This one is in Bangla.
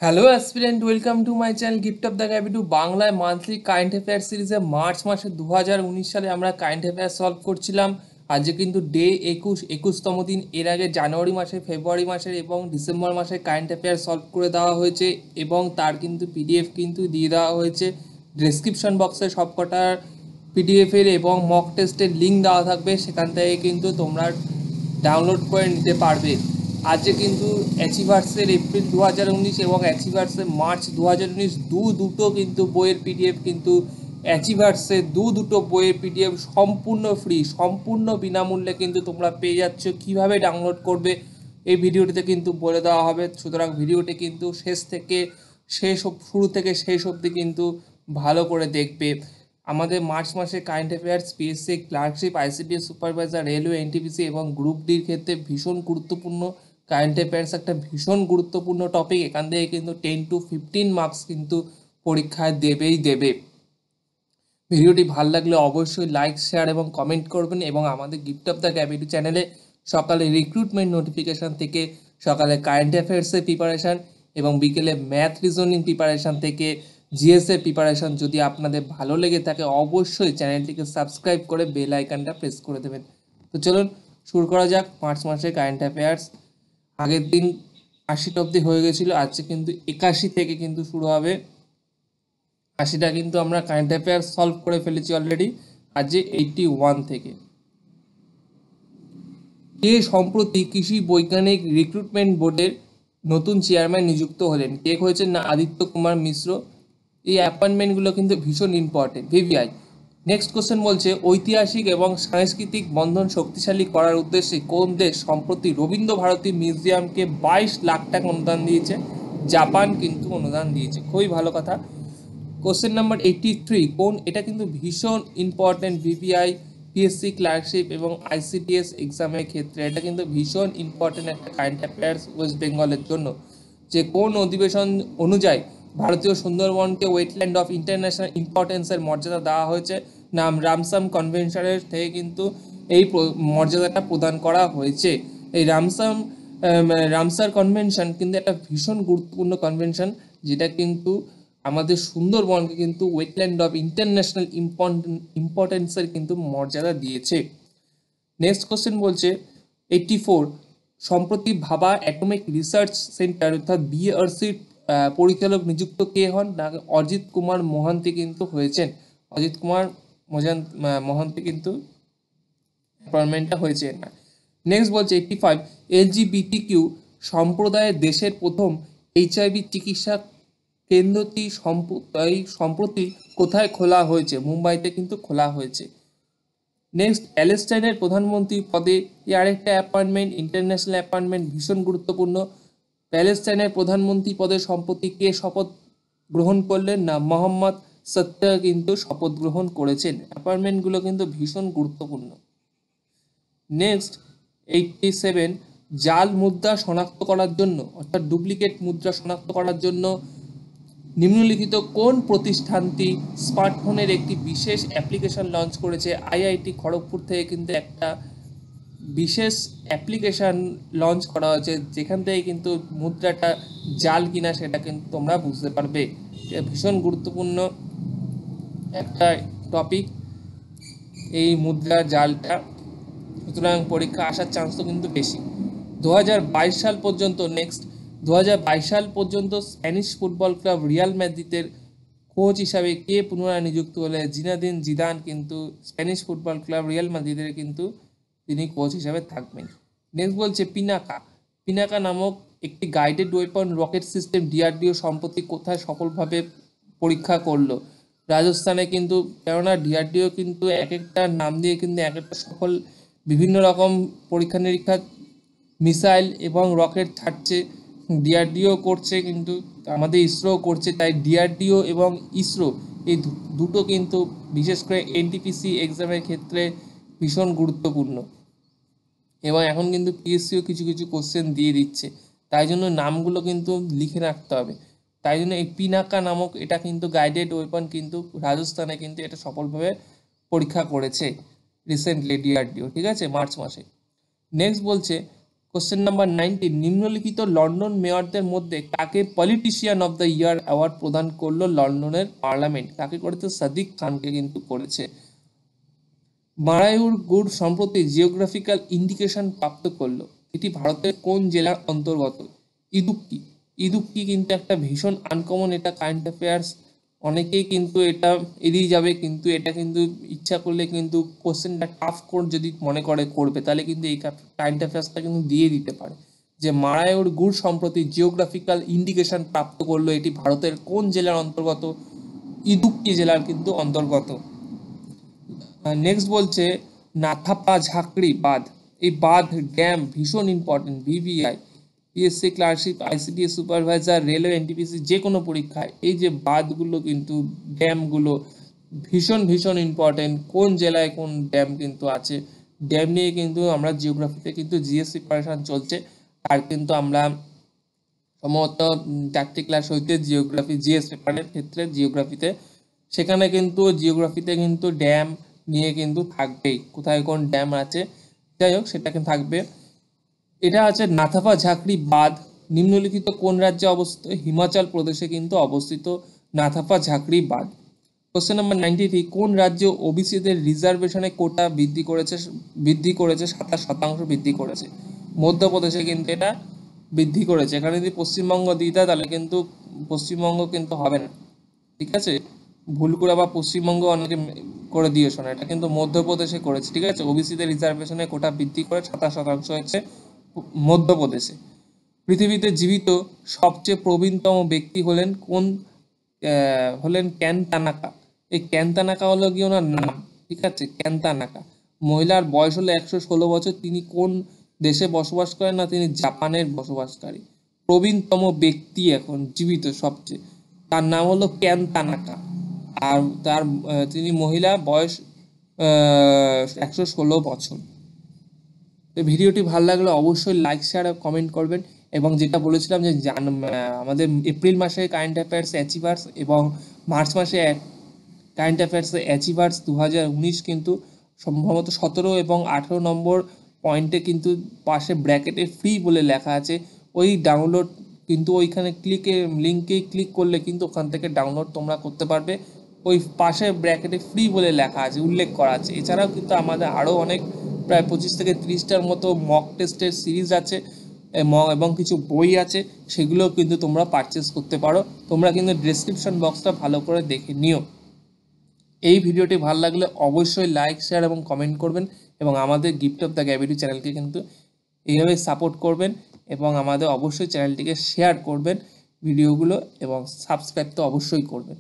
Hello aspirant, welcome to my channel gift of the গ্যাবি টু বাংলায় মান্থলি কারেন্ট অ্যাফেয়ার সিরিজে মার্চ মাসে 2019 সালে আমরা কারেন্ট অ্যাফেয়ার সলভ করছিলাম। আজকে কিন্তু ডে 21তম দিন। এর আগে জানুয়ারি মাসে, ফেব্রুয়ারি মাসের এবং ডিসেম্বর মাসে কারেন্ট অ্যাফেয়ার সলভ করে দেওয়া হয়েছে এবং তার কিন্তু পিডিএফ কিন্তু দিয়ে দেওয়া হয়েছে। ডেসক্রিপশন বক্সে সবকটার পিডিএফের এবং মক টেস্টের লিঙ্ক দেওয়া থাকবে, সেখান থেকে কিন্তু তোমরা ডাউনলোড করে নিতে পারবে। আজকে কিন্তু অ্যাচিভার্সের এপ্রিল 2019 এবং অ্যাচিভার্সের মার্চ 2019 দুটো কিন্তু বইয়ের পিডিএফ কিন্তু অ্যাচিভার্সের দুটো বইয়ের পিডিএফ সম্পূর্ণ ফ্রি, সম্পূর্ণ বিনামূল্যে কিন্তু তোমরা পেয়ে যাচ্ছ। কিভাবে ডাউনলোড করবে এই ভিডিওটিতে কিন্তু বলে দেওয়া হবে, সুতরাং ভিডিওটি কিন্তু শুরু থেকে শেষ অবধি কিন্তু ভালো করে দেখবে। আমাদের মার্চ মাসে current affairs, PSC clerkship, ICDS supervisor, railway, NTPC এবং গ্রুপ ডির ক্ষেত্রে ভীষণ গুরুত্বপূর্ণ। কারেন্ট অ্যাফেয়ার্স একটা ভীষণ গুরুত্বপূর্ণ টপিক, এখান থেকে কিন্তু 10 to 15 মার্কস কিন্তু পরীক্ষায় দেবে। ভিডিওটি ভালো লাগলে অবশ্যই লাইক, শেয়ার এবং কমেন্ট করবেন এবং আমাদের গিফট অফ দ্য গ্যাবিটু চ্যানেলে সকালে রিক্রুটমেন্ট নোটিফিকেশান থেকে সকালে কারেন্ট অ্যাফেয়ার্সের প্রিপারেশান এবং বিকেলে ম্যাথ রিজনিং প্রিপারেশান থেকে জিএসের প্রিপারেশান যদি আপনাদের ভালো লেগে থাকে অবশ্যই চ্যানেলটিকে সাবস্ক্রাইব করে বেল আইকনটা প্রেস করে দেবেন। তো চলুন শুরু করা যাক মার্চ মাসে কারেন্ট অ্যাফেয়ার্স। আগের দিন 80টা অবধি হয়ে গেছিলো, আজকে কিন্তু 81 থেকে কিন্তু শুরু হবে। 80টা কিন্তু আমরা কারেন্ট অ্যাফেয়ার্স সলভ করে ফেলেছি অলরেডি, আজকে 81 থেকে। কে সম্প্রতি কৃষি বৈজ্ঞানিক রিক্রুটমেন্ট বোর্ডের নতুন চেয়ারম্যান নিযুক্ত হলেন? কে হয়েছেন না আদিত্য কুমার মিশ্র। এই অ্যাপয়েন্টমেন্টগুলো কিন্তু ভীষণ ইম্পর্টেন্ট। ভিভিআই। নেক্সট কোশ্চেন বলছে, ঐতিহাসিক এবং সাংস্কৃতিক বন্ধন শক্তিশালী করার উদ্দেশ্যে কোন দেশ সম্প্রতি রবীন্দ্র ভারতী মিউজিয়ামকে 22 লাখ টাকা অনুদান দিয়েছে? জাপান কিন্তু অনুদান দিয়েছে, খুবই ভালো কথা। কোশ্চেন নাম্বার 83, এটা কিন্তু ভীষণ ইম্পর্টেন্ট ভিভিআই, পিএসসি ক্লার্কশিপ এবং আইসিডিএস এক্সামের ক্ষেত্রে এটা কিন্তু ভীষণ ইম্পর্টেন্ট একটা কারেন্ট অ্যাফেয়ার্স ওয়েস্ট বেঙ্গলের জন্য। যে কোন অধিবেশন অনুযায়ী ভারতীয় সুন্দরবনকে ওয়েটল্যান্ড অফ ইন্টারন্যাশনাল ইম্পর্টেন্সের মর্যাদা দেওয়া হয়েছে? নাম রামসাম কনভেনশনের থেকে কিন্তু এই মর্যাদাটা প্রদান করা হয়েছে। এই রামসার কনভেনশন কিন্তু একটা ভীষণ গুরুত্বপূর্ণ কনভেনশন, যেটা কিন্তু আমাদের সুন্দরবনকে কিন্তু ওয়েটল্যান্ড অফ ইন্টারন্যাশনাল ইম্পর্টেন্সের কিন্তু মর্যাদা দিয়েছে। নেক্সট কোশ্চেন বলছে 84, সম্প্রতি ভাবা অ্যাটমিক রিসার্চ সেন্টার অর্থাৎ বিআরসির পরিচালক নিযুক্ত কে হন? না অজিত কুমার মোহান্তি কিন্তু হয়েছেন। অজিত কুমার মোহান্তি কিন্তু অ্যাপয়েন্টমেন্টটা হয়েছে না। নেক্সট বলছে 85, এলজিবিটিকিউ সম্প্রদায়ের দেশের প্রথম এইচআইভি চিকিৎসা কেন্দ্রটি সম্প্রতি কোথায় খোলা হয়েছে? মুম্বাইতে কিন্তু খোলা হয়েছে। নেক্সট, প্যালেস্টাইনের প্রধানমন্ত্রী পদে আরেকটা অ্যাপয়েন্টমেন্ট, ইন্টারন্যাশনাল অ্যাপয়েন্টমেন্ট, ভীষণ গুরুত্বপূর্ণ। প্যালেস্টাইনের প্রধানমন্ত্রী পদে সম্প্রতি কে শপথ গ্রহণ করলেন? না মোহাম্মদ সত্তা কিন্তু শপথ গ্রহণ করেছেন। অ্যাপয়েন্টমেন্টগুলো কিন্তু ভীষণ গুরুত্বপূর্ণ। নেক্সট 87, জাল মুদ্রা শনাক্ত করার জন্য অর্থাৎ ডুপ্লিকেট মুদ্রা শনাক্ত করার জন্য নিম্নলিখিত কোন প্রতিষ্ঠানটি স্মার্টফোনের একটি বিশেষ অ্যাপ্লিকেশন লঞ্চ করেছে? আইআইটি খড়গপুর থেকে কিন্তু একটা বিশেষ অ্যাপ্লিকেশান লঞ্চ করা হয়েছে, যেখান থেকে কিন্তু মুদ্রাটা জাল কিনা সেটা কিন্তু তোমরা বুঝতে পারবে। ভীষণ গুরুত্বপূর্ণ একটা টপিক এই মুদ্রা জালটা, সুতরাং পরীক্ষা আসার চান্স তো কিন্তু বেশি। 2022 সাল পর্যন্ত স্প্যানিশ ফুটবল ক্লাব রিয়াল ম্যাদ্রিদের কোচ হিসাবে কে পুনরায় নিযুক্ত হলে? জিনেদিন জিদান কিন্তু স্প্যানিশ ফুটবল ক্লাব রিয়াল ম্যাদ্রিদের কিন্তু তিনি কোচ হিসাবে থাকবেন। নেক্সট বলছে পিনাকা নামক একটি guided weapon rocket system DRDO সম্প্রতি কোথায় সফলভাবে পরীক্ষা করলো? রাজস্থানে কিন্তু, কেননা ডিআরডিও কিন্তু এক একটা নাম দিয়ে কিন্তু এক একটা সফল বিভিন্ন রকম পরীক্ষা নিরীক্ষা মিসাইল এবং রকেট ছাড়ছে। ডিআরডিও করছে, কিন্তু আমাদের ইসরো করছে, তাই ডিআরডিও এবং ইসরো এই দুটো কিন্তু বিশেষ করে এনটিপিসি এক্সামের ক্ষেত্রে ভীষণ গুরুত্বপূর্ণ। এবং এখন কিন্তু পিএসসিও কিছু কিছু কোশ্চেন দিয়ে দিচ্ছে, তাই জন্য নামগুলো কিন্তু লিখে রাখতে হবে। তাই জন্য এই পিনাকা নামক এটা কিন্তু গাইডেড ওয়েপন কিন্তু রাজস্থানে কিন্তু এটা সফলভাবে পরীক্ষা করেছে রিসেন্টলি ডিআরডিও, ঠিক আছে, মার্চ মাসে। নেক্সট বলছে কোশ্চেন নাম্বার 19, নিম্নলিখিত লন্ডন মেয়রদের মধ্যে কাকে politician of the year award প্রদান করলো লন্ডনের পার্লামেন্ট? কাকে করেছে? সাদিক খানকে কিন্তু করেছে। মারায়ুর গুড় সম্প্রতি জিওগ্রাফিক্যাল ইন্ডিকেশন প্রাপ্ত করলো, এটি ভারতের কোন জেলার অন্তর্গত? ইদুক্কি। ইদুক্কি কিন্তু একটা ভীষণ আনকমন, এটা কারেন্ট অ্যাফেয়ার্স, অনেকেই কিন্তু এটা এড়িয়ে যাবে, কিন্তু এটা কিন্তু ইচ্ছা করলে কিন্তু কোশ্চেনটা টাফ করে যদি মনে করে করবে, তাহলে কিন্তু এই কারেন্ট অ্যাফেয়ার্সটা কিন্তু দিয়ে দিতে পারে যে মারায়ুর গুড় সম্প্রতি জিওগ্রাফিক্যাল ইন্ডিকেশন প্রাপ্ত করলো, এটি ভারতের কোন জেলার অন্তর্গত? ইদুক্কি জেলার কিন্তু অন্তর্গত। নেক্সট বলছে নাথাপা ঝাঁকড়ি বাঁধ, এই বাঁধ ড্যাম ভীষণ important, VVI, PSC clerkship, ICDS supervisor, railway, NTPC, যে কোনো পরীক্ষায় এই যে বাঁধগুলো কিন্তু ড্যামগুলো ভীষণ ভীষণ ইম্পর্টেন্ট। কোন জেলায় কোন ড্যাম কিন্তু আছে, ড্যাম নিয়ে কিন্তু আমরা জিওগ্রাফিতে কিন্তু জিএস প্রিপারেশন চলছে, আর কিন্তু আমরা সম্ভবত 4টি ক্লাস হইতে জিওগ্রাফি জিএস পেপারের ক্ষেত্রে জিওগ্রাফিতে, সেখানে কিন্তু জিওগ্রাফিতে কিন্তু ড্যাম নিয়ে কিন্তু থাকবেই, কোথায় কোন ড্যাম আছে, যাই হোক সেটা কিন্তু থাকবে। এটা আছে নাথাপা ঝাঁকড়ি বাঁধ নিম্নলিখিত কোন রাজ্যে অবস্থিত? হিমাচল প্রদেশে কিন্তু অবস্থিত নাথাপা ঝাঁকড়ি বাঁধ। কোশ্চেন নাম্বার 93, কোন রাজ্য ওবিসিদের রিজার্ভেশনে কোটা বৃদ্ধি করেছে 27% বৃদ্ধি করেছে? মধ্যপ্রদেশে কিন্তু এটা বৃদ্ধি করেছে। এখানে যদি পশ্চিমবঙ্গ দিতে তাহলে কিন্তু পশ্চিমবঙ্গ কিন্তু হবে না, ঠিক আছে, ভুল করে আবার পশ্চিমবঙ্গ অনেকে করে দিয়েছ না, এটা কিন্তু মধ্যপ্রদেশে করেছে, ঠিক আছে। ওবিসিদের রিজার্ভেশনে কোটা বৃদ্ধি করে 27% হচ্ছে মধ্যপ্রদেশে। পৃথিবীতে জীবিত সবচেয়ে প্রবীণতম ব্যক্তি হলেন কোন? হলেন ক্যান তানাকা। এই ক্যান তানাকা হলো কি ওনার নাম, ঠিক আছে, ক্যান তানাকা। মহিলার বয়স হলো 116 বছর। তিনি কোন দেশে বসবাস করেন? না, তিনি জাপানের বসবাসকারী। প্রবীণতম ব্যক্তি এখন জীবিত সবচেয়ে, তার নাম হলো ক্যান তানাকা, আর তিনি মহিলা, বয়স 116 বছর। তো ভিডিওটি ভালো লাগলে অবশ্যই লাইক, শেয়ার আর কমেন্ট করবেন, এবং যেটা বলেছিলাম যে আমাদের এপ্রিল মাসে কারেন্ট অ্যাফেয়ার্স অ্যাচিভার্স এবং মার্চ মাসে কারেন্ট অ্যাফেয়ার্স অ্যাচিভার্স 2019 কিন্তু সম্ভবত 17 এবং 18 নম্বর পয়েন্টে কিন্তু পাশে ব্র্যাকেটে ফ্রি বলে লেখা আছে, ওই ডাউনলোড কিন্তু ওইখানে লিঙ্কে ক্লিক করলে কিন্তু ওখান থেকে ডাউনলোড তোমরা করতে পারবে। ওই পাশে ব্র্যাকেটে ফ্রি বলে লেখা আছে, উল্লেখ করা আছে। এছাড়াও কিন্তু আমাদের আরও অনেক প্রায় 25 থেকে 30টার মতো মক টেস্টের সিরিজ আছে এবং কিছু বই আছে, সেগুলো কিন্তু তোমরা পারচেস করতে পারো। তোমরা কিন্তু ডেসক্রিপশন বক্সটা ভালো করে দেখে নিও। এই ভিডিওটি ভালো লাগলে অবশ্যই লাইক, শেয়ার এবং কমেন্ট করবেন, এবং আমাদের গিফট অফ দ্য গ্যাভিটি চ্যানেলকে কিন্তু এইভাবে সাপোর্ট করবেন, এবং আমাদের অবশ্যই চ্যানেলটিকে শেয়ার করবেন ভিডিওগুলো, এবং সাবস্ক্রাইব তো অবশ্যই করবেন।